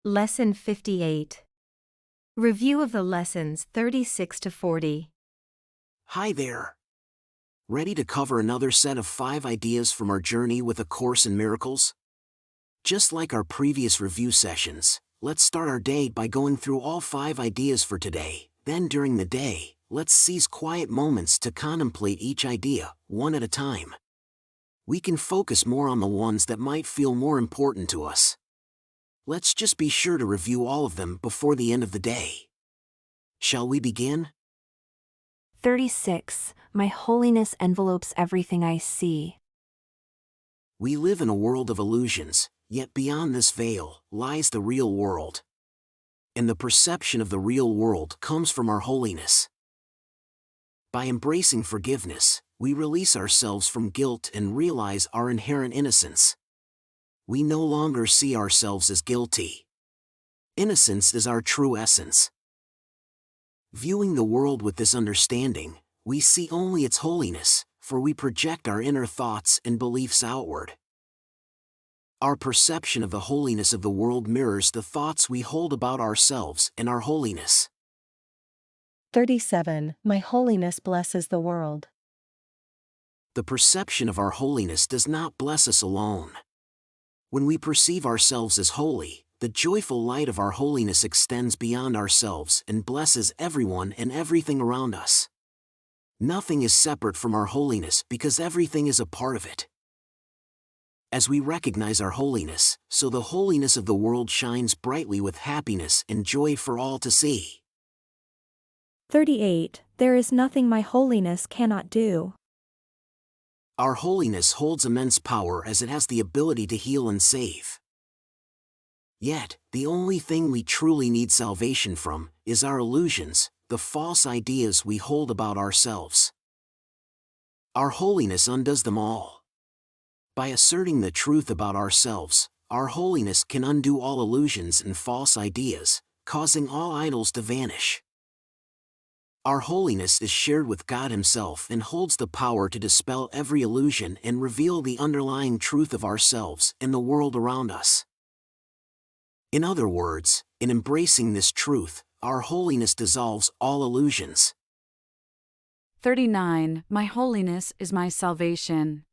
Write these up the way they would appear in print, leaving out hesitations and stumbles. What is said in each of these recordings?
Lesson 58. Review of the lessons 36 to 40. Hi there. Ready to cover another set of 5 ideas from our journey with A Course in Miracles? Just like our previous review sessions, let's start our day by going through all 5 ideas for today. Then during the day, let's seize quiet moments to contemplate each idea, one at a time. We can focus more on the ones that might feel more important to us. Let's just be sure to review all of them before the end of the day. Shall we begin? 36. My holiness envelopes everything I see. We live in a world of illusions, yet beyond this veil lies the real world. And the perception of the real world comes from our holiness. By embracing forgiveness, we release ourselves from guilt and realize our inherent innocence. We no longer see ourselves as guilty. Innocence is our true essence. Viewing the world with this understanding, we see only its holiness, for we project our inner thoughts and beliefs outward. Our perception of the holiness of the world mirrors the thoughts we hold about ourselves and our holiness. 37. My holiness blesses the world. The perception of our holiness does not bless us alone. When we perceive ourselves as holy, the joyful light of our holiness extends beyond ourselves and blesses everyone and everything around us. Nothing is separate from our holiness because everything is a part of it. As we recognize our holiness, so the holiness of the world shines brightly with happiness and joy for all to see. 38. There is nothing my holiness cannot do. Our holiness holds immense power as it has the ability to heal and save. Yet, the only thing we truly need salvation from is our illusions, the false ideas we hold about ourselves. Our holiness undoes them all. By asserting the truth about ourselves, our holiness can undo all illusions and false ideas, causing all idols to vanish. Our holiness is shared with God Himself and holds the power to dispel every illusion and reveal the underlying truth of ourselves and the world around us. In other words, in embracing this truth, our holiness dissolves all illusions. 39. My holiness is my salvation.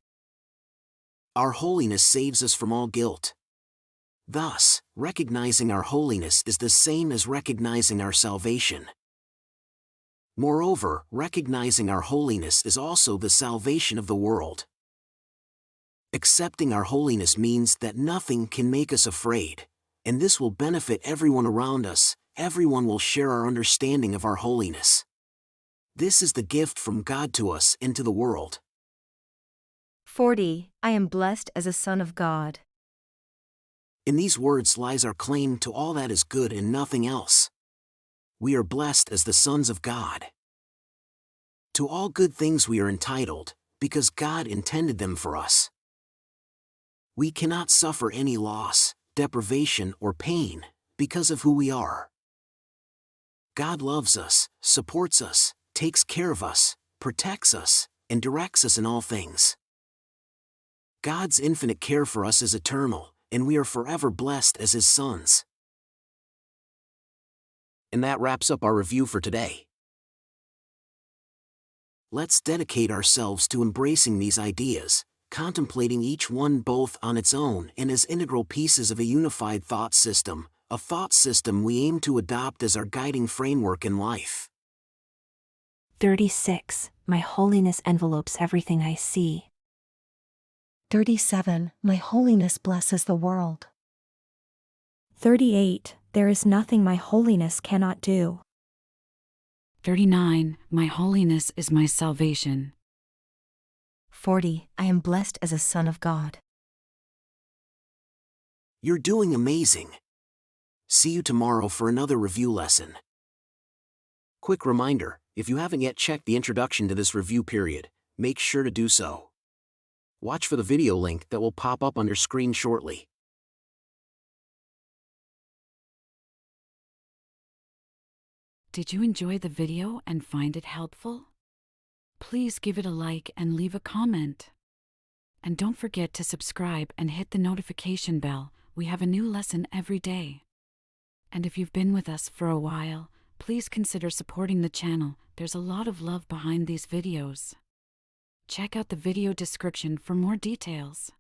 Our holiness saves us from all guilt. Thus, recognizing our holiness is the same as recognizing our salvation. Moreover, recognizing our holiness is also the salvation of the world. Accepting our holiness means that nothing can make us afraid, and this will benefit everyone around us. Everyone will share our understanding of our holiness. This is the gift from God to us and to the world. 40. I am blessed as a son of God. In these words lies our claim to all that is good and nothing else. We are blessed as the sons of God. To all good things we are entitled, because God intended them for us. We cannot suffer any loss, deprivation, or pain, because of who we are. God loves us, supports us, takes care of us, protects us, and directs us in all things. God's infinite care for us is eternal, and we are forever blessed as His sons. And that wraps up our review for today. Let's dedicate ourselves to embracing these ideas, contemplating each one both on its own and as integral pieces of a unified thought system, a thought system we aim to adopt as our guiding framework in life. 36. My holiness envelopes everything I see. 37. My holiness blesses the world. 38. There is nothing my holiness cannot do. 39. My holiness is my salvation. 40. I am blessed as a son of God. You're doing amazing. See you tomorrow for another review lesson. Quick reminder, if you haven't yet checked the introduction to this review period, make sure to do so. Watch for the video link that will pop up on your screen shortly. Did you enjoy the video and find it helpful? Please give it a like and leave a comment. And don't forget to subscribe and hit the notification bell. We have a new lesson every day. And if you've been with us for a while, please consider supporting the channel. There's a lot of love behind these videos. Check out the video description for more details.